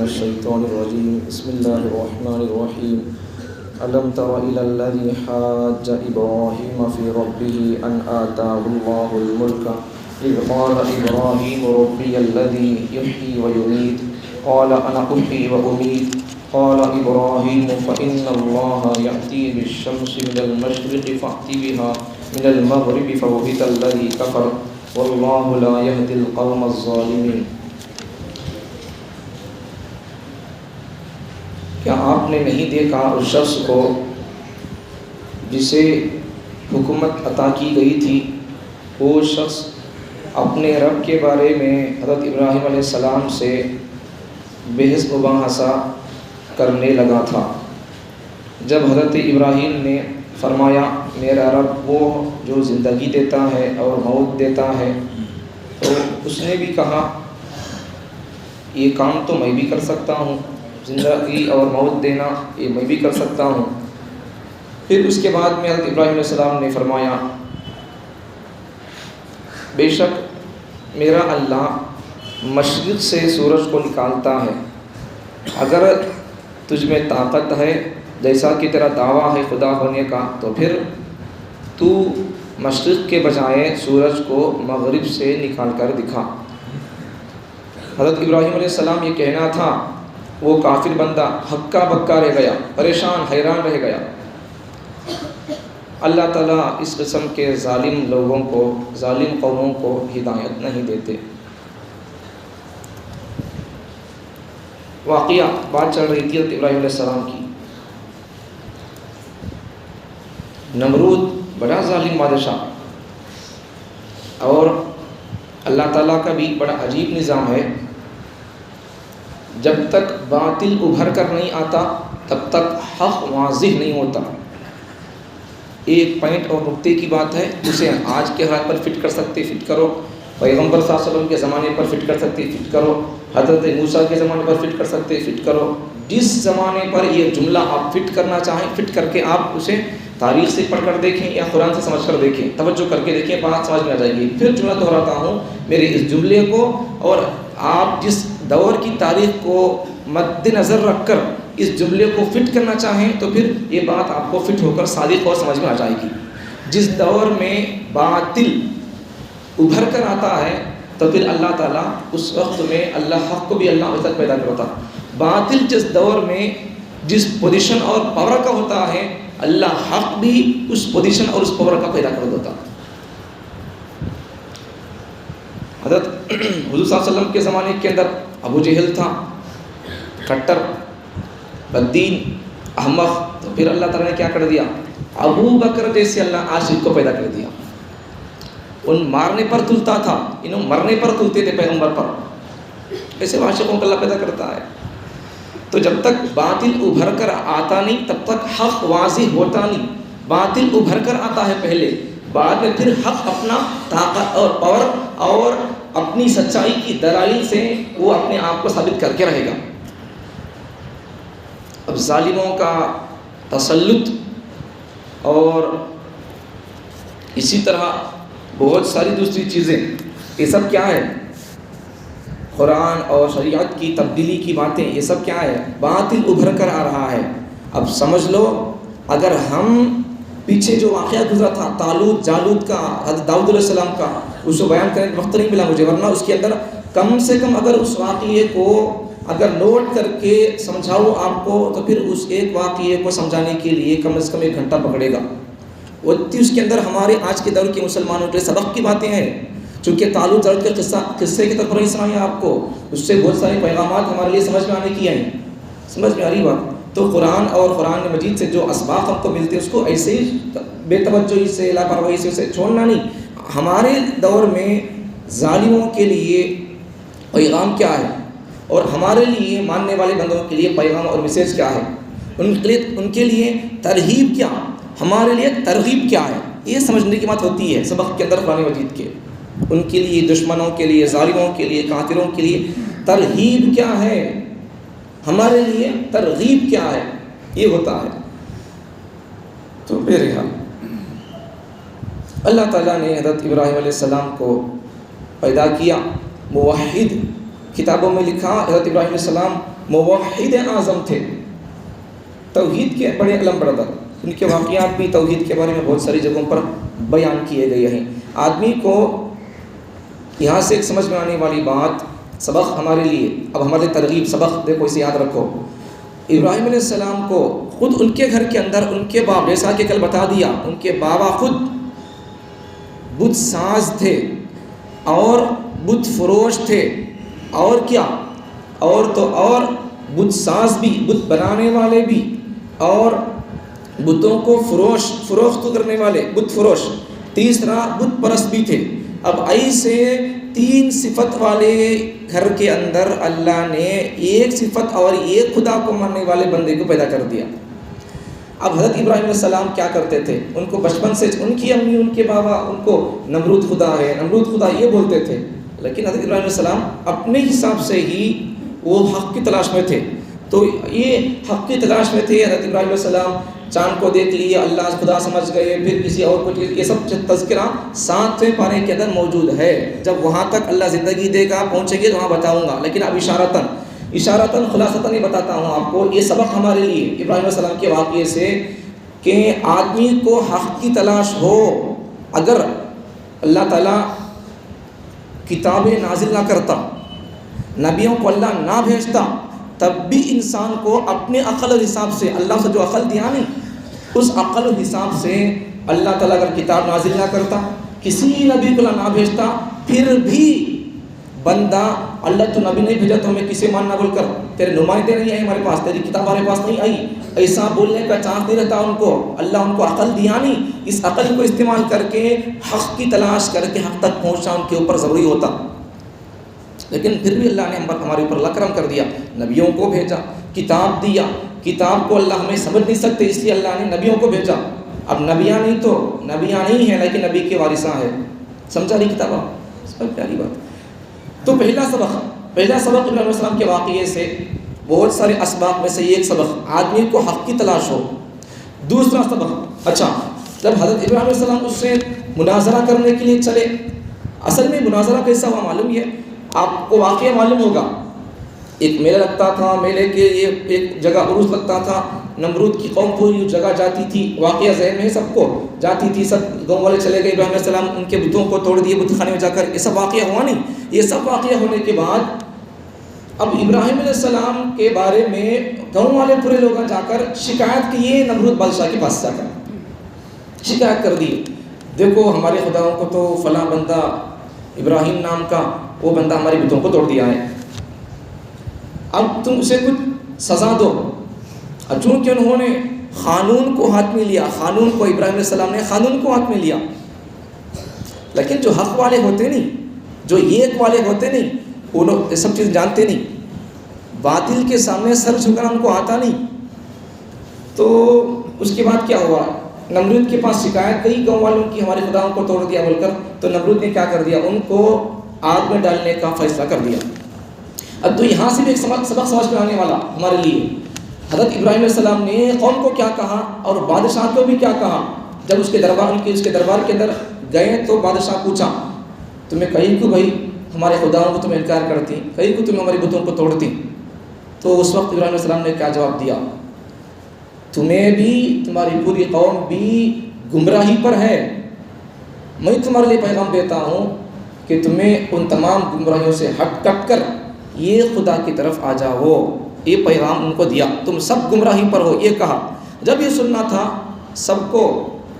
الشيطان الرجيم بسم الله الرحمن الرحيم ألم تر إلى الذي حاج إبراهيم في ربه أن آتاه الله الملك إذ قال إبراهيم ربي الذي يحيي ويميت قال أنا أحيي وأميت قال إبراهيم فإن الله يأتي بالشمس من المشرق فأت بها من المغرب فبهت الذي كفر والله لا يهدي القوم الظالمين۔ کیا آپ نے نہیں دیکھا اس شخص کو جسے حکومت عطا کی گئی تھی؟ وہ شخص اپنے رب کے بارے میں حضرت ابراہیم علیہ السلام سے بحث مباحثہ کرنے لگا تھا۔ جب حضرت ابراہیم نے فرمایا میرا رب وہ جو زندگی دیتا ہے اور موت دیتا ہے، تو اس نے بھی کہا یہ کام تو میں بھی کر سکتا ہوں، زندگی اور موت دینا یہ میں بھی کر سکتا ہوں۔ پھر اس کے بعد میں حضرت ابراہیم علیہ السلام نے فرمایا بے شک میرا اللہ مشرق سے سورج کو نکالتا ہے، اگر تجھ میں طاقت ہے جیسا کہ تیرا دعویٰ ہے خدا ہونے کا، تو پھر تو مشرق کے بجائے سورج کو مغرب سے نکال کر دکھا۔ حضرت ابراہیم علیہ السلام یہ کہنا تھا، وہ کافر بندہ ہکا بکا رہ گیا، پریشان حیران رہ گیا۔ اللہ تعالیٰ اس قسم کے ظالم لوگوں کو، ظالم قوموں کو ہدایت نہیں دیتے۔ واقعہ بات چل رہی تھی حضرت ابراہیم علیہ السلام کی۔ نمرود بڑا ظالم بادشاہ، اور اللہ تعالیٰ کا بھی بڑا عجیب نظام ہے، جب تک باطل ابھر کر نہیں آتا تب تک حق واضح نہیں ہوتا۔ ایک پوائنٹ اور نقطے کی بات ہے، اسے آج کے حالات پر فٹ کر سکتے فٹ کرو، پیغمبر صلی اللہ علیہ وسلم کے زمانے پر فٹ کر سکتے فٹ کرو، حضرت موسیٰ کے زمانے پر فٹ کر سکتے فٹ کرو۔ جس زمانے پر یہ جملہ آپ فٹ کرنا چاہیں فٹ کر کے آپ اسے تاریخ سے پڑھ کر دیکھیں یا قرآن سے سمجھ کر دیکھیں، توجہ کر کے دیکھیں، بات سمجھ میں آ جائے گی۔ پھر جملہ دہراتا ہوں، میرے اس جملے کو اور آپ جس دور کی تاریخ کو مد نظر رکھ کر اس جملے کو فٹ کرنا چاہیں تو پھر یہ بات آپ کو فٹ ہو کر صادق اور سمجھ میں آ جائے گی۔ جس دور میں باطل ابھر کر آتا ہے تو پھر اللہ تعالیٰ اس وقت میں اللہ حق کو بھی اللہ عزت پیدا کرتا۔ باطل جس دور میں جس پوزیشن اور پاور کا ہوتا ہے، اللہ حق بھی اس پوزیشن اور اس پاور کا پیدا کر دیتا۔ حضرت حضور صلی اللہ علیہ وسلم کے زمانے کے اندر ابو جہل تھا، کٹر بدین احمق، تو پھر اللہ تعالیٰ نے کیا کر دیا؟ ابو بکر جیسے اللہ عاشق کو پیدا کر دیا۔ ان مارنے پر تلتا تھا، انہوں مرنے پر تلتے تھے پیغمبر پر، ایسے عاشقوں کو اللہ پیدا کرتا ہے۔ تو جب تک باطل ابھر کر آتا نہیں تب تک حق واضح ہوتا نہیں۔ باطل ابھر کر آتا ہے پہلے، بعد میں پھر حق اپنا طاقت اور پاور اور اپنی سچائی کی دلائل سے وہ اپنے آپ کو ثابت کر کے رہے گا۔ اب ظالموں کا تسلط اور اسی طرح بہت ساری دوسری چیزیں، یہ سب کیا ہے؟ قرآن اور شریعت کی تبدیلی کی باتیں، یہ سب کیا ہے؟ باطل ابھر کر آ رہا ہے۔ اب سمجھ لو، اگر ہم پیچھے جو واقعہ گزرا تھا طالوت جالوت کا، حضرت داؤد علیہ السلام کا، اس کو بیان کرنے کا وقت نہیں ملا مجھے، ورنہ اس کے اندر کم سے کم اگر اس واقعے کو اگر نوٹ کر کے سمجھاؤ آپ کو تو پھر اس ایک واقعے کو سمجھانے کے لیے کم از کم 1 گھنٹہ پکڑے گا۔ اس کے اندر ہمارے آج کے دور کے مسلمانوں کے سبق کی باتیں ہیں، چونکہ طالوت جالوت کا قصے کی طرف نہیں سنایا آپ کو، اس سے بہت سارے پیغامات ہمارے لیے سمجھ میں آنے کی ہیں، سمجھ میں آ رہی بات؟ تو قرآن اور قرآن مجید سے جو اسباق ہم کو ملتے ہیں اس کو ایسے ہی بے توجہی سے، لاپرواہی سے اسے چھوڑنا نہیں۔ ہمارے دور میں ظالموں کے لیے پیغام کیا ہے اور ہمارے لیے ماننے والے بندوں کے لیے پیغام اور میسیج کیا ہے، ان کے لیے ترغیب کیا، ہمارے لیے ترغیب کیا ہے، یہ سمجھنے کی بات ہوتی ہے سبق کے اندر قرآن مجید کے۔ ان کے لیے، دشمنوں کے لیے، ظالموں کے لیے، کافروں کے لیے ترغیب کیا ہے، ہمارے لیے ترغیب کیا ہے، یہ ہوتا ہے۔ تو بہرحال اللہ تعالیٰ نے حضرت ابراہیم علیہ السلام کو پیدا کیا موحد، کتابوں میں لکھا حضرت ابراہیم علیہ السلام موحد اعظم تھے، توحید کے بڑے علم بردر. ان کے واقعات بھی توحید کے بارے میں بہت ساری جگہوں پر بیان کیے گئے ہیں. آدمی کو یہاں سے ایک سمجھ میں آنے والی بات، سبق ہمارے لیے، اب ہمارے ترغیب سبق دیکھو، اسے یاد رکھو. ابراہیم علیہ السلام کو خود ان کے گھر کے اندر ان کے باپ، جیسا کہ کل بتا دیا، ان کے بابا خود بت ساز تھے اور بت فروش تھے. اور کیا، اور بت ساز بھی، بت بنانے والے بھی، اور بتوں کو فروخت کرنے والے، بت فروش. تیسرا بت پرست بھی تھے. اب ایسے 3 صفت والے گھر کے اندر اللہ نے ایک صفت اور ایک خدا کو ماننے والے بندے کو پیدا کر دیا. اب حضرت ابراہیم علیہ السلام کیا کرتے تھے؟ ان کو بچپن سے ان کی امی، ان کے بابا ان کو نمرود خدا ہے، نمرود خدا یہ بولتے تھے. لیکن حضرت ابراہیم علیہ السلام اپنے حساب سے ہی وہ حق کی تلاش میں تھے. تو یہ حق کی تلاش میں تھے. حضرت ابراہیم علیہ السلام چاند کو دیکھ لیے، اللہ خدا سمجھ گئے، پھر کسی اور کو، یہ سب تذکرہ 7ویں پارے کے اندر موجود ہے. جب وہاں تک اللہ زندگی دے گا، پہنچے گے تو وہاں بتاؤں گا. لیکن اب اشارتاً خلاصتاً یہ بتاتا ہوں آپ کو. یہ سبق ہمارے لیے ابراہیم علیہ السلام کے واقعے سے کہ آدمی کو حق کی تلاش ہو، اگر اللہ تعالیٰ کتابیں نازل نہ کرتا، نبیوں کو اللہ نہ بھیجتا، تب بھی انسان کو اپنے عقل اور حساب سے، اللہ سے جو عقل دیا نہیں، اس عقل اور حساب سے اللہ تعالیٰ اگر کتاب نازل نہ کرتا، کسی نبی کو نہ بھیجتا، پھر بھی بندہ اللہ تو نبی نہیں بھیجا تو ہمیں کسے ماننا بول کر، تیرے نمائندے نہیں آئے ہمارے پاس، تیری کتاب ہمارے پاس نہیں آئی، ایسا بولنے کا چانس نہیں رہتا ان کو. اللہ ان کو عقل دیا نہیں، اس عقل کو استعمال کر کے حق کی تلاش کر کے حق تک پہنچنا ان کے اوپر ضروری ہوتا. لیکن پھر بھی اللہ نے ہمارے اوپر اللہ کرم کر دیا، نبیوں کو بھیجا، کتاب دیا. کتاب کو اللہ ہمیں سمجھ نہیں سکتے، اس لیے اللہ نے نبیوں کو بھیجا. اب نبیاں نہیں ہیں لیکن نبی کے وارثاں ہیں. سمجھا نہیں کتاب؟ سب پیاری بات. تو پہلا سبق ابراہیم علیہ السلام کے واقعے سے، بہت سارے اسباق میں سے ایک سبق، آدمی کو حق کی تلاش ہو. دوسرا سبق، اچھا جب حضرت ابراہیم علیہ السلام اس سے مناظرہ کرنے کے لیے چلے، اصل میں مناظرہ کیسا ہوا معلوم ہے آپ کو؟ واقعہ معلوم ہوگا. ایک میلہ لگتا تھا، میلے کے لیے ایک جگہ عروس لگتا تھا، نمرود کی قوم پوری اس جگہ جاتی تھی. واقعہ ذہن میں سب کو جاتی تھی، سب گاؤں والے چلے گئے. ابراہیم علیہ السلام ان کے بتوں کو توڑ دیے بت خانے میں جا کر. یہ سب واقعہ ہوا نہیں. یہ سب واقعہ ہونے کے بعد اب ابراہیم علیہ السلام کے بارے میں گاؤں والے پورے لوگ جا کر شکایت کیے، نمرود بادشاہ کے پاس جا کر شکایت کر دی، دیکھو ہمارے خداؤں کو تو فلاں بندہ ابراہیم نام کا وہ بندہ ہمارے بتوں کو توڑ دیا ہے، اب تم اسے کچھ سزا دو. اب چونکہ انہوں نے قانون کو ہاتھ میں لیا، ابراہیم علیہ السلام نے قانون کو ہاتھ میں لیا. لیکن جو حق والے ہوتے نہیں، جو ایک والے ہوتے نہیں، وہ لوگ یہ سب چیز جانتے نہیں. باطل کے سامنے سر جھکانا ان کو آتا نہیں. تو اس کے بعد کیا ہوا؟ نمرود کے پاس شکایت گئی گاؤں والوں کی، ہمارے خداؤں کو توڑ دیا بول کر. تو نمرود نے کیا کر دیا؟ ان کو آگ میں ڈالنے کا فیصلہ کر دیا. اب تو یہاں سے بھی ایک سبق سمجھ میں آنے والا ہمارے لیے. حضرت ابراہیم علیہ السلام نے قوم کو کیا کہا اور بادشاہ کو بھی کیا کہا. جب اس کے دربار کے اندر گئے تو بادشاہ پوچھا، تمہیں کہیں کو بھائی ہمارے خداؤں کو تم انکار کرتی، کہیں کو تم ہماری بتوں کو توڑتی. تو اس وقت ابراہیم علیہ السلام نے کیا جواب دیا؟ تمہیں بھی، تمہاری پوری قوم بھی گمراہی پر ہے. میں تمہارے لیے پیغام دیتا ہوں کہ تمہیں ان تمام گمراہیوں سے کٹ کر یہ خدا کی طرف آ جاؤ. یہ پیغام ان کو دیا، تم سب گمراہی پر ہو، یہ کہا. جب یہ سننا تھا سب کو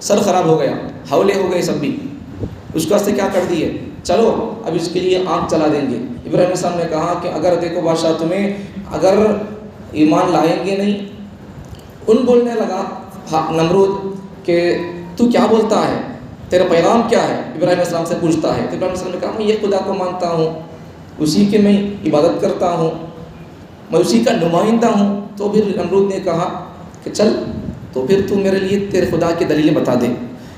سر خراب ہو گیا، حولے ہو گئے سب بھی. اس واسطے کیا کر دیے؟ چلو اب اس کے لیے آگ چلا دیں گے. ابراہیم علیہ السلام نے کہا کہ اگر دیکھو بادشاہ تمہیں اگر ایمان لائیں گے نہیں. ان بولنے لگا نمرود کہ تو کیا بولتا ہے، تیرا پیغام کیا ہے؟ ابراہیم علیہ السلام سے پوچھتا ہے. تو ابراہیم علیہ السلام نے کہا میں یہ خدا کو مانتا ہوں، اسی کے میں عبادت کرتا ہوں، میں اسی کا نمائندہ ہوں. تو پھر نمرود نے کہا کہ چل تو پھر تو میرے لیے تیرے خدا کی دلیلیں بتا دے.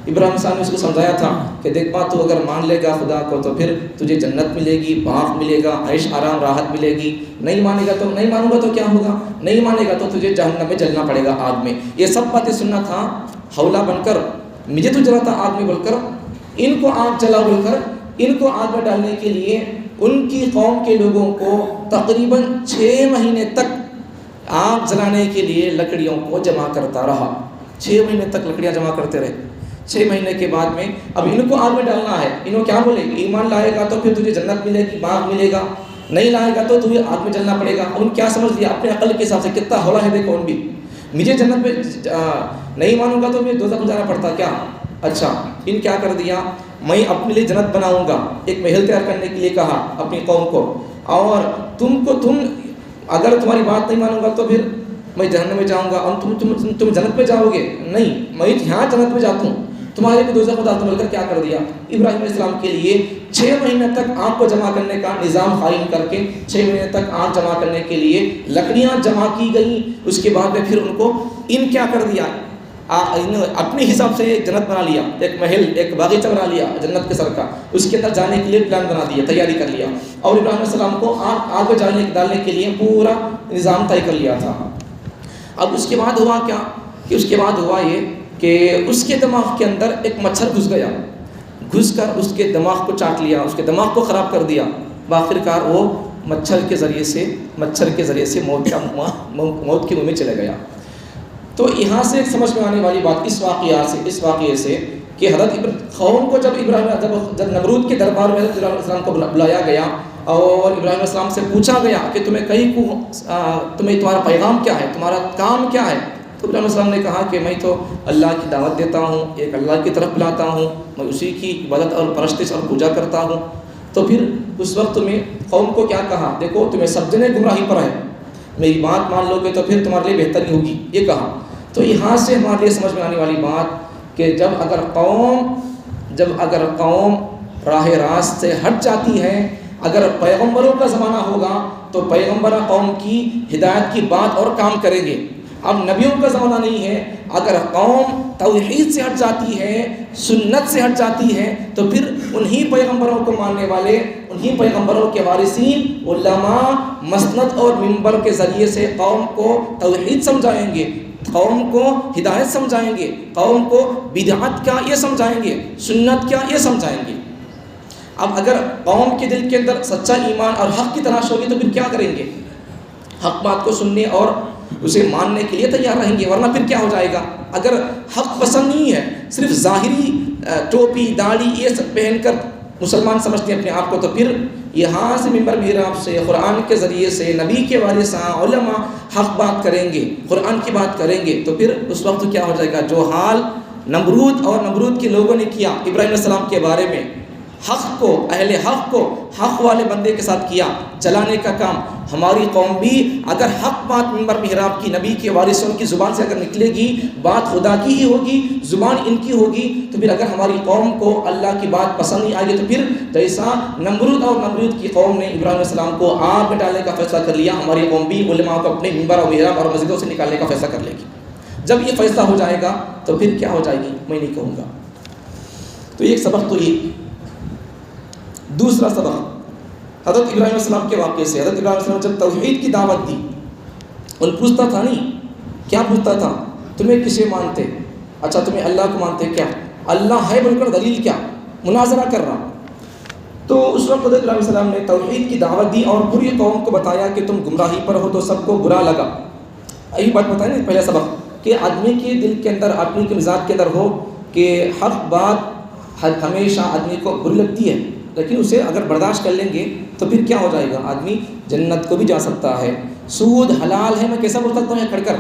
ابراہیم السلام نے اس کو سمجھایا تھا کہ دیکھ بات، تو اگر مان لے گا خدا کو تو پھر تجھے جنت ملے گی، باغ ملے گا، عیش آرام راحت ملے گی. نہیں مانے گا تو نہیں مانوں گا تو کیا ہوگا؟ نہیں مانے گا تو تجھے جہنم میں جلنا پڑے گا آگ میں. یہ سب باتیں سننا تھا حولہ بن کر، مجھے تو جلاتا آگ میں بول کر، ان کو آگ جلا بول کر، ان کو آگ میں ڈالنے کے لیے ان کی قوم کے لوگوں کو تقریباً 6 مہینے تک آگ جلانے کے لیے لکڑیوں کو جمع کرتا رہا. 6 مہینے تک لکڑیاں جمع کرتے رہے. 6 مہینے کے بعد میں اب ان کو آگ میں ڈالنا ہے. انہوں کیا بولے؟ ایمان لائے گا تو پھر تجھے جنت ملے گی، باغ ملے گا، نہیں لائے گا تو تجھے آگ میں جلنا پڑے گا. ان کیا سمجھ لیا اپنے عقل کے حساب سے، کتنا ہولا ہے دیکھو ان بھی، مجھے جنت میں نہیں مانوں گا تو مجھے دوزخ میں جانا پڑتا کیا. اچھا ان کیا کر دیا، میں اپنے لیے جنت بناؤں گا، ایک محل تیار کرنے کے لیے کہا اپنی قوم کو، اور تم اگر تمہاری بات نہیں مانوں گا تو پھر میں جہنم میں جاؤں گا، اور تم جنت میں جاؤ گے، نہیں میں یہاں جنت میں جاتا ہوں، تمہارے بھی دوزخ میں جاتا ہوں. بول کر کیا کر دیا، ابراہیم علیہ السلام کے لیے 6 مہینے تک آگ کو جمع کرنے کا نظام قائم کر کے 6 مہینے تک آگ جمع کرنے کے لیے لکڑیاں جمع کی گئیں. اس کے بعد میں پھر ان کو کیا کر دیا، اپنے حساب سے ایک جنت بنا لیا، ایک محل، ایک باغیچہ بنا لیا جنت کے سر کا، اس کے اندر جانے کے لیے پلان بنا دیا، تیاری کر لیا، اور ابراہیم علیہ السلام کو آگ میں ڈالنے کے لیے پورا نظام طے کر لیا تھا. اب اس کے بعد ہوا کیا کہ اس کے بعد ہوا یہ کہ اس کے دماغ کے اندر ایک مچھر گھس گیا، گھس کر اس کے دماغ کو چاٹ لیا، اس کے دماغ کو خراب کر دیا. بآخر کار وہ مچھر کے ذریعے سے موت کے منہ میں چلا گیا. تو یہاں سے ایک سمجھ میں آنے والی بات اس واقعے سے کہ حضرت قوم کو جب نمرود کے دربار میں حضرت ابراہیم علیہ السلام کو بلایا گیا اور ابراہیم علیہ السلام سے پوچھا گیا کہ تمہیں تمہارا پیغام کیا ہے، تمہارا کام کیا ہے، تو ابراہیم علیہ السلام نے کہا کہ میں تو اللہ کی دعوت دیتا ہوں، ایک اللہ کی طرف بلاتا ہوں، میں اسی کی عبادت اور پرستش اور پوجا کرتا ہوں. تو پھر اس وقت میں قوم کو کیا کہا، دیکھو تمہیں سب جنے گمراہی پر ہے، میری بات مان لو گے تو پھر تمہارے لیے بہتری ہوگی، یہ کہا. تو یہاں سے ہمارے لیے سمجھ میں آنے والی بات کہ جب اگر قوم راہ راست سے ہٹ جاتی ہے، اگر پیغمبروں کا زمانہ ہوگا تو پیغمبر قوم کی ہدایت کی بات اور کام کریں گے. اب نبیوں کا زمانہ نہیں ہے، اگر قوم توحید سے ہٹ جاتی ہے، سنت سے ہٹ جاتی ہے، تو پھر انہی پیغمبروں کو ماننے والے، انہی پیغمبروں کے وارثین علماء مسند اور منبر کے ذریعے سے قوم کو توحید سمجھائیں گے، قوم کو ہدایت سمجھائیں گے، قوم کو بدعت کیا یہ سمجھائیں گے، سنت کیا یہ سمجھائیں گے. اب اگر قوم کے دل کے اندر سچا ایمان اور حق کی تلاش ہوگی تو پھر کیا کریں گے، حق بات کو سننے اور اسے ماننے کے لیے تیار رہیں گے. ورنہ پھر کیا ہو جائے گا، اگر حق پسند نہیں ہے، صرف ظاہری ٹوپی داڑھی یہ سب پہن کر مسلمان سمجھتے ہیں اپنے آپ کو، تو پھر یہاں سے منبر محراب سے قرآن کے ذریعے سے نبی کے وارثاں علماء حق بات کریں گے، قرآن کی بات کریں گے، تو پھر اس وقت کیا ہو جائے گا، جو حال نمرود کے لوگوں نے کیا ابراہیم علیہ السلام کے بارے میں، اہل حق کو حق والے بندے کے ساتھ کیا جلانے کا کام، ہماری قوم بھی اگر حق بات منبر محراب کی نبی کے وارثوں کی زبان سے اگر نکلے گی، بات خدا کی ہی ہوگی، زبان ان کی ہوگی، تو پھر اگر ہماری قوم کو اللہ کی بات پسند نہیں آئے گی تو پھر جیسا نمرود کی قوم نے ابراہیم علیہ السلام کو آگ میں ڈالنے کا فیصلہ کر لیا، ہماری قوم بھی علماء کو اپنے منبر اور محراب اور مسجدوں سے نکالنے کا فیصلہ کر لے گی. جب یہ فیصلہ ہو جائے گا تو پھر کیا ہو جائے گی میں نہیں کہوں گا. تو ایک سبق تو یہ. دوسرا سبق حضرت ابراہیم علیہ السلام کے واقعے سے. حضرت ابراہیم علیہ السلام جب توحید کی دعوت دی، ان پوچھتا تھا نہیں، کیا پوچھتا تھا، تمہیں کسے مانتے، اچھا تمہیں اللہ کو مانتے، کیا اللہ ہے بول کر دلیل کیا، مناظرہ کر رہا. تو اس وقت حضرت ابراہیم علیہ السلام نے توحید کی دعوت دی اور پوری قوم کو بتایا کہ تم گمراہی پر ہو، تو سب کو برا لگا. یہی بات بتائی نا پہلا سبق، کہ آدمی کے دل کے اندر، آدمی کے مزاج کے اندر ہو کہ حق بات ہمیشہ آدمی کو بری لگتی ہے، لیکن اسے اگر برداشت کر لیں گے تو پھر کیا ہو جائے گا، آدمی جنت کو بھی جا سکتا ہے. سود حلال ہے میں کیسا بول سکتا ہوں کھڑ کر،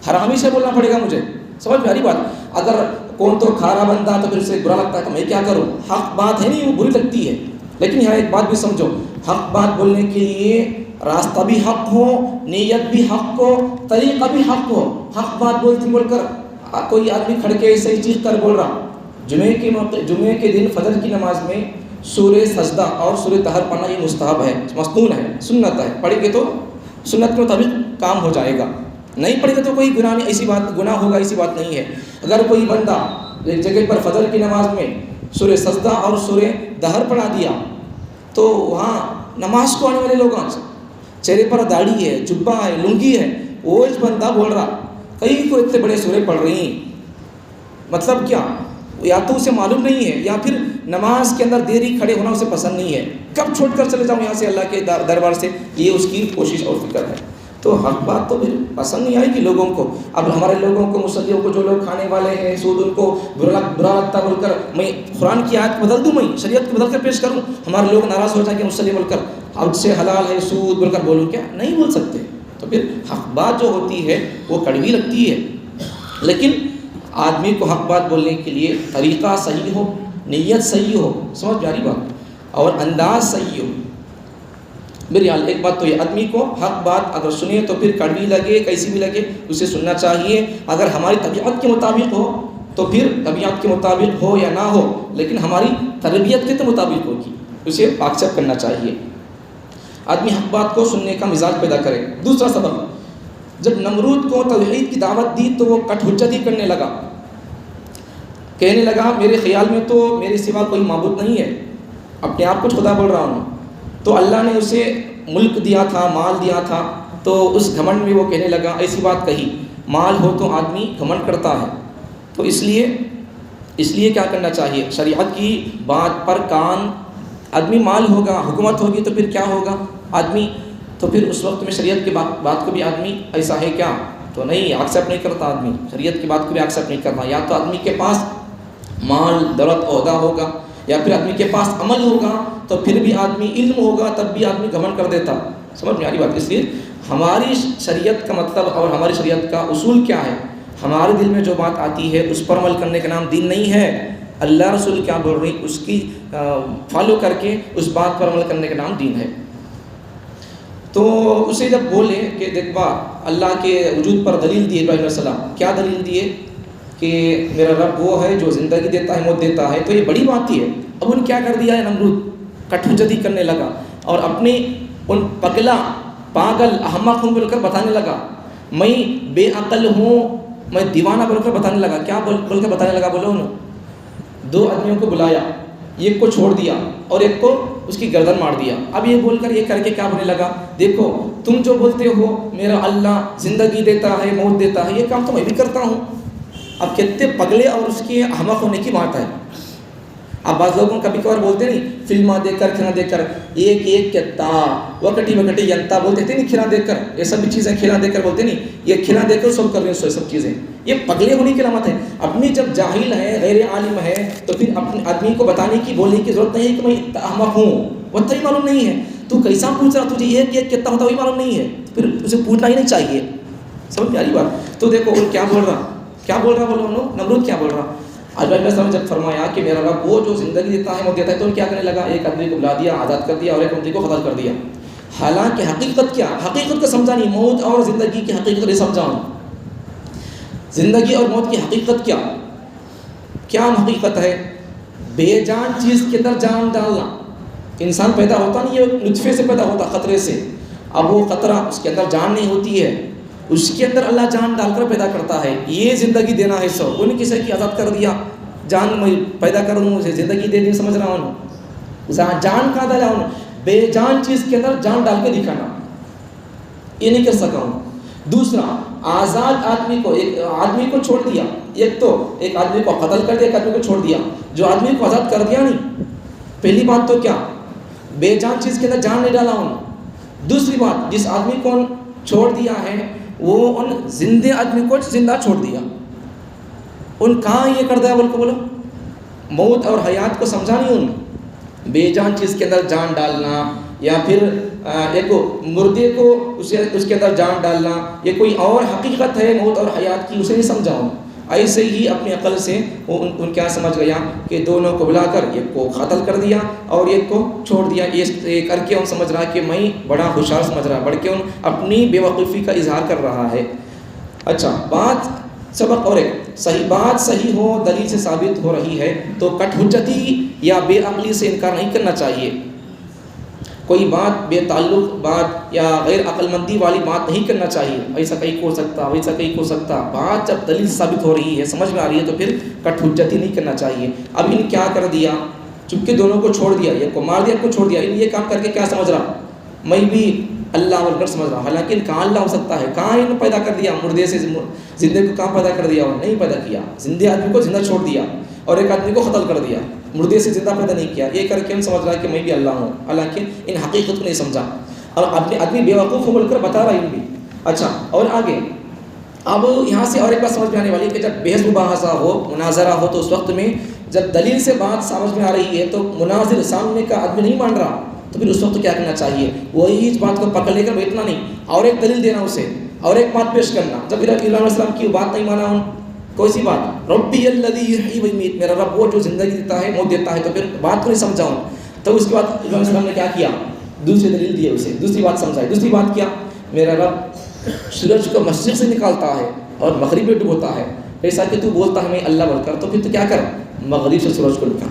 حرامی سے بولنا پڑے گا مجھے، سمجھ میں آ رہی بات. اگر کون تو کھارا بنتا تو پھر اسے برا لگتا ہے کہ میں کیا کروں، حق بات ہے نہیں وہ بری لگتی ہے. لیکن یہاں ایک بات بھی سمجھو، حق بات بولنے کے لیے راستہ بھی حق ہو، نیت بھی حق ہو، طریقہ بھی حق ہو. حق بات بول کر کوئی آدمی کھڑ کے صحیح چیخ کر بول رہا، جمعے کے دن فجر کی نماز میں سورہ سجدہ اور سورہ طہر پڑھنا یہ مستحب ہے، مسنون ہے، سنت ہے. پڑھیں گے تو سنت کے مطابق کام ہو جائے گا، نہیں پڑھیں گے تو کوئی گناہ نہیں، ایسی بات گناہ ہوگا ایسی بات نہیں ہے. اگر کوئی بندہ ایک جگہ پر فجر کی نماز میں سورہ سجدہ اور سورہ طہر پڑھا دیا تو وہاں نماز کو آنے والے لوگوں چہرے پر داڑھی ہے، جبہ ہے، لنگی ہے، وہ اس بندہ بول رہا کئی کو اتنے بڑے سورے پڑھ رہی ہیں، مطلب کیا، یا تو اسے معلوم نہیں ہے یا پھر نماز کے اندر دیری کھڑے ہونا اسے پسند نہیں ہے، کب چھوٹ کر چلے جاؤں یہاں سے اللہ کے دربار سے، یہ اس کی کوشش اور فکر ہے۔ تو حق بات تو پھر پسند نہیں آئے گی لوگوں کو۔ اب ہمارے لوگوں کو، مصلیوں کو، جو لوگ کھانے والے ہیں سود، ان کو برا لگتا بول کر میں قرآن کی آیت بدل دوں، میں شریعت کو بدل کر پیش کروں، ہمارے لوگ ناراض ہو جائیں کہ مصلی بول کر اب سے حلال ہے سود بول کر بولوں، کیا نہیں بول سکتے۔ تو پھر حق بات جو ہوتی ہے وہ کڑوی لگتی ہے، لیکن آدمی کو حق بات بولنے کے لیے طریقہ صحیح ہو، نیت صحیح ہو، سمجھ پیاری بات، اور انداز صحیح ہو۔ بہرحال ایک بات تو یہ، آدمی کو حق بات اگر سنے تو پھر کڑوی لگے کیسی بھی لگے اسے سننا چاہیے۔ اگر ہماری طبیعت کے مطابق ہو تو پھر طبیعت کے مطابق ہو یا نہ ہو، لیکن ہماری تربیت کے مطابق ہوگی، اسے ایکسیپٹ کرنا چاہیے۔ آدمی حق بات کو سننے کا مزاج پیدا کرے۔ دوسرا سبب، جب نمرود کو توحید کی دعوت دی تو وہ کٹ حجتی کرنے لگا، کہنے لگا میرے خیال میں تو میرے سوا کوئی معبود نہیں ہے، اپنے آپ کو خدا بول رہا ہوں، تو اللہ نے اسے ملک دیا تھا، مال دیا تھا، تو اس گھمنڈ میں وہ کہنے لگا، ایسی بات کہی، مال ہو تو آدمی گھمنڈ کرتا ہے، تو اس لیے کیا کرنا چاہیے، شریعت کی بات پر کان، آدمی مال ہوگا، حکومت ہوگی تو پھر کیا ہوگا آدمی، تو پھر اس وقت میں شریعت کی بات کو بھی آدمی ایسا ہے کیا تو نہیں ایکسیپٹ نہیں کرتا، آدمی شریعت کی بات کو بھی ایکسیپٹ نہیں کرتا۔ یا تو آدمی کے پاس مال دولت عہدہ ہوگا، یا پھر آدمی کے پاس عمل ہوگا، تو پھر بھی آدمی علم ہوگا تب بھی آدمی گھمنڈ کر دیتا، سمجھ میں آ رہی بات۔ اس لیے ہماری شریعت کا مطلب اور ہماری شریعت کا اصول کیا ہے، ہمارے دل میں جو بات آتی ہے اس پر عمل کرنے کا نام دین نہیں ہے، اللہ رسول کیا بول رہی اس کی فالو کر کے اس بات پر عمل کرنے کا نام دین ہے۔ تو اسے جب بولے کہ دیکھ با اللہ کے وجود پر دلیل دیے ابراہیم علیہ السلام، کیا دلیل دیے کہ میرا رب وہ ہے جو زندگی دیتا ہے موت دیتا ہے، تو یہ بڑی بات ہی ہے۔ اب ان کیا کر دیا ہے، نمرود کٹ حجتی کرنے لگا اور اپنی ان پگلا پاگل احمق ہوں بول کر بتانے لگا، میں بے عقل ہوں، میں دیوانہ بول کر بتانے لگا۔ کیا بول کر بتانے لگا، بولو انہوں، دو آدمیوں کو بلایا، ایک کو چھوڑ دیا اور ایک کو اس کی گردن مار دیا۔ اب یہ بول کر یہ کر کے کیا بولنے لگا، دیکھو تم جو بولتے ہو میرا اللہ زندگی دیتا ہے موت دیتا ہے، یہ کام تو میں بھی کرتا ہوں۔ اب کتنے پگلے اور اس کے احمق ہونے کی بات ہے۔ اب بعض لوگوں کبھی کبھار بولتے نہیں، فلمہ دیکھ کر کھیلا دیکھ کر ایک ایک کتا وکٹی وکٹی ینتا بولتے تھے نہیں، کھیلا دیکھ کر، یہ سب چیزیں کھیلا دیکھ کر بولتے نہیں، یہ کھیلا دیکھ کر سب کر رہے ہیں، سب چیزیں یہ پگلے ہونے کی علامت ہے۔ اپنی جب جاہل ہے غیر عالم ہے تو پھر اپنے آدمی کو بتانے کی بولنے کی ضرورت نہیں ہے کہ میں احمق ہوں، وہ تو ہی معلوم نہیں ہے، تو کیسا پوچھ رہا، تجھے ایک ایک کتا ہوتا وہی معلوم نہیں ہے، پھر اسے پوچھنا ہی نہیں چاہیے، سمجھ پیاری بات۔ تو دیکھو وہ کیا بول رہا بولو نمرود کیا بول رہا، ابراہیم علیہ السلام جب فرمایا کہ میرا رب وہ جو زندگی دیتا ہے موت دیتا ہے، تو کیا کرنے لگا، ایک آدمی کو بلا دیا، آزاد کر دیا، اور ایک آدمی کو قتل کر دیا۔ حالانکہ حقیقت کیا، حقیقت کو سمجھا نہیں، موت اور زندگی کی حقیقت نہیں سمجھا ہوں، زندگی اور موت کی حقیقت کیا حقیقت ہے، بے جان چیز کے اندر جان ڈالنا۔ انسان پیدا ہوتا نہیں، یہ نطفے سے پیدا ہوتا، قطرے سے، اب وہ قطرہ اس کے اندر جان نہیں ہوتی ہے، اس کے اندر اللہ جان ڈال کر پیدا کرتا ہے، یہ زندگی دینا ہے سب، انہیں کسی کی آزاد کر دیا، جان میں پیدا کروں اسے زندگی دے دی، سمجھ رہا ہوں، جان کہاں ڈالا ہوں، بے جان چیز کے اندر جان ڈال کے دکھانا، یہ نہیں کر سکا ہوں۔ دوسرا، آزاد آدمی کو، ایک آدمی کو چھوڑ دیا، ایک آدمی کو قتل کر دیا، ایک آدمی کو چھوڑ دیا، جو آدمی کو آزاد کر دیا نہیں، پہلی بات تو کیا، بے جان چیز کے اندر جان نہیں ڈالا ہوں۔ دوسری بات، جس آدمی کو چھوڑ دیا ہے وہ ان زندہ آدمی کو زندہ چھوڑ دیا، ان کہاں یہ کر دیا بولو، موت اور حیات کو سمجھا نہیں، ان بے جان چیز کے اندر جان ڈالنا، یا پھر ایک مردے کو اس کے اندر جان ڈالنا، یہ کوئی اور حقیقت ہے موت اور حیات کی، اسے نہیں سمجھا ہوں۔ ایسے ہی اپنی عقل سے ان کیا سمجھ گیا کہ دونوں کو بلا کر ایک کو قتل کر دیا اور ایک کو چھوڑ دیا، یہ کر کے ان سمجھ رہا کہ میں بڑا ہوشیار سمجھ رہا، بڑھ کے ان اپنی بے وقوفی کا اظہار کر رہا ہے۔ اچھا، بات سبق اور ایک صحیح بات صحیح ہو، دلیل سے ثابت ہو رہی ہے تو کٹ حجتی یا بے عقلی سے انکار نہیں کرنا چاہیے۔ کوئی بات بے تعلق بات یا غیر عقل مندی والی بات نہیں کرنا چاہیے، ایسا کہیں ہو سکتا، ویسا کہیں ہو سکتا، بات جب دلیل ثابت ہو رہی ہے، سمجھ میں آ رہی ہے، تو پھر کٹ حجتی نہیں کرنا چاہیے۔ اب ان کیا کر دیا، چونکہ دونوں کو چھوڑ دیا، ایک کو مار دیا، ایک کو چھوڑ دیا، ان یہ کام کر کے کیا سمجھ رہا، میں بھی اللہ بول کر سمجھ رہا، حالانکہ کہاں اللہ ہو سکتا ہے، کہاں ان پیدا کر دیا، مردے سے زندے کو کہاں پیدا کر دیا، نہیں پیدا کیا، زندے آدمی کو زندہ چھوڑ دیا، اور ایک آدمی کو قتل کر دیا، مردے سے زندہ پیدا نہیں کیا، یہ کر کے ہم سمجھ رہا ہے کہ میں بھی اللہ ہوں، حالانکہ ان حقیقت کو نہیں سمجھا اور آدمی بیوقوف ہو بول کر بتا رہا ہے بھی۔ اچھا، اور آگے اب یہاں سے اور ایک بات سمجھ میں آنے والی ہے کہ جب بحث مباحثہ ہو، مناظرہ ہو، تو اس وقت میں جب دلیل سے بات سمجھ میں آ رہی ہے تو مناظر سامنے کا آدمی نہیں مان رہا، تو پھر اس وقت کیا کرنا چاہیے؟ وہی اس بات کو پکڑ لے کر بیٹھنا نہیں، اور ایک دلیل دینا اسے، اور ایک بات پیش کرنا۔ جب ابراہیم علیہ السلام کی بات نہیں مانا، کوئی سی بات، ربی الذی یحیی و یمیت، میرا رب وہ جو زندگی دیتا ہے موت دیتا ہے، تو پھر بات کو نہیں سمجھاؤں، تو اس کے بعد ابراہیم علیہ السلام نے کیا کیا؟ دوسری دلیل دی اسے، دوسری بات سمجھائی۔ دوسری بات کیا؟ میرا رب سورج کو مشرق سے نکالتا ہے اور مغرب میں ڈبوتا ہے، ایسا کہ تو بولتا ہے میں اللہ بول کر، تو پھر تو کیا کر، مغرب سے سورج کو نکال۔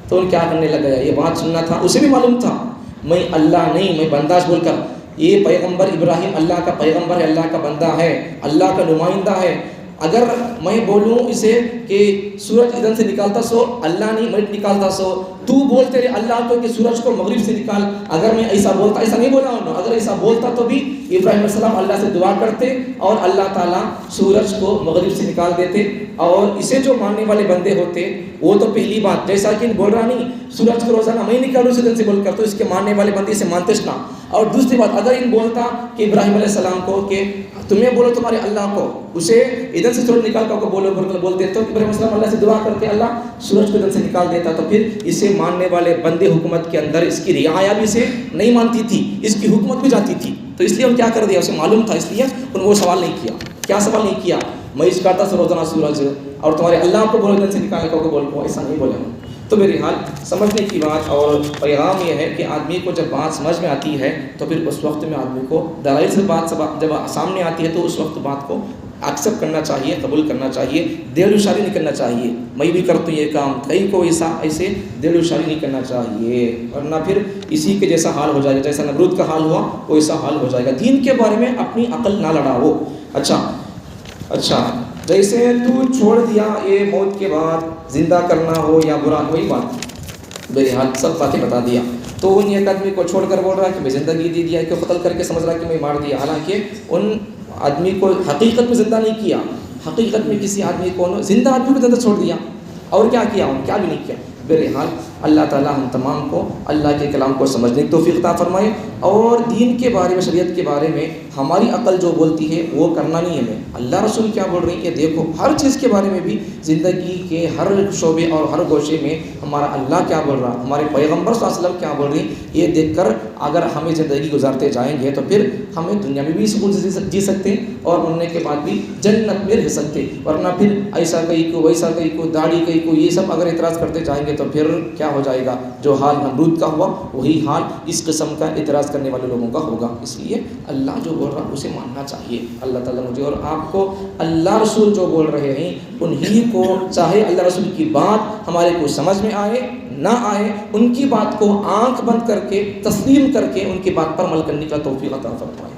تو ان کیا کرنے لگا؟ یہ بات سننا تھا، اسے بھی معلوم تھا میں اللہ نہیں، میں بنداش بول کر، یہ پیغمبر ابراہیم اللہ کا پیغمبر ہے، اللہ کا بندہ ہے، اللہ کا نمائندہ ہے۔ اگر میں بولوں اسے کہ سورج ادھر سے نکالتا سو اللہ نہیں، میں نکالتا سو، تو بولتے رہے اللہ کو کہ سورج کو مغرب سے نکال، اگر میں ایسا بولتا، ایسا نہیں بولا ہوں، اگر ایسا بولتا تو بھی ابراہیم علیہ السلام اللہ سے دعا کرتے اور اللہ تعالیٰ سورج کو مغرب سے نکال دیتے۔ اور اسے جو ماننے والے بندے ہوتے وہ تو پہلی بات، جیسا کہ بول رہا نہیں سورج کو روزانہ میں نکالوں سے دن سے بول کر، تو اس کے ماننے والے بندے اسے مانتے نہ۔ اور دوسری بات، اگر ان بولتا کہ ابراہیم علیہ السلام کو کہ تمہیں بولو تمہارے اللہ کو، اسے ادھر سے سورج نکال کر کو بولتے تو ابراہیم علیہ السلام اللہ سے دعا کرتے اللہ سورج کو ادھر سے نکال دیتا، تو پھر اسے ماننے والے بندے حکومت کے اندر اس کی رعایا بھی اسے نہیں مانتی تھی، اس کی حکومت بھی جاتی تھی۔ تو اس لیے ہم کیا کر دیا، اسے معلوم تھا، اس لیے انہوں وہ سوال نہیں کیا۔ کیا سوال نہیں کیا؟ میں اس کرتا سے روزانہ سورج اور تمہارے اللہ کو بولو ادھر سے نکالنے کو بولو، ایسا نہیں بولے ہم۔ تو میری حال سمجھنے کی بات اور پیغام یہ ہے کہ آدمی کو جب بات سمجھ میں آتی ہے تو پھر اس وقت میں آدمی کو دلائل سے بات جب سامنے آتی ہے تو اس وقت بات کو ایکسیپٹ کرنا چاہیے، قبول کرنا چاہیے، دیر و شاری نہیں کرنا چاہیے۔ میں بھی کرتا ہوں یہ کام، کئی کو ایسے دیر و شاری نہیں کرنا چاہیے، ورنہ پھر اسی کے جیسا حال ہو جائے گا، جیسا نمرود کا حال ہوا ویسا حال ہو جائے گا۔ دین کے بارے میں اپنی عقل نہ لڑاؤ۔ اچھا جیسے تو چھوڑ دیا یہ موت کے بعد زندہ کرنا ہو یا برا، وہی بات بہرحال سب باتیں بتا دیا۔ تو ان ایک آدمی کو چھوڑ کر بول رہا ہے کہ میں زندگی دے دیا، کہ قتل کر کے سمجھ رہا کہ میں مار دیا، حالانکہ ان آدمی کو حقیقت میں زندہ نہیں کیا، حقیقت میں کسی آدمی کو زندہ آدمی کو زندہ چھوڑ دیا، اور کیا کیا، کیا بھی نہیں کیا۔ بہرحال اللہ تعالیٰ ہم تمام کو اللہ کے کلام کو سمجھنے کی توفیق عطا فرمائے، اور دین کے بارے میں، شریعت کے بارے میں ہماری عقل جو بولتی ہے وہ کرنا نہیں ہے ہمیں۔ اللہ رسول کیا بول رہی ہے دیکھو، ہر چیز کے بارے میں بھی، زندگی کے ہر شعبے اور ہر گوشے میں ہمارا اللہ کیا بول رہا، ہمارے پیغمبر صلی اللہ علیہ وسلم کیا بول رہی، یہ دیکھ کر اگر ہمیں زندگی گزارتے جائیں گے تو پھر ہمیں دنیا میں بھی سکون سے جی سکتے ہیں اور مرنے کے بعد بھی جنت میں رہ سکتے، ورنہ پھر ایسا کہیں کو ویسا کہیں کو داڑھی کہیں کو، یہ سب اگر اعتراض کرتے جائیں گے تو پھر کیا ہو جائے گا، جو حال نمرود کا ہوا وہی حال اس قسم کا اعتراض کرنے والے لوگوں کا ہوگا۔ اس لیے اللہ جو بول رہا اسے ماننا چاہیے۔ اللہ تعالیٰ مجھے اور آپ کو اللہ رسول جو بول رہے ہیں انہی کو، چاہے اللہ رسول کی بات ہمارے کو سمجھ میں آئے نہ آئے، ان کی بات کو آنکھ بند کر کے تسلیم کر کے ان کی بات پر عمل کرنے کا توفیق عطا فرمائے۔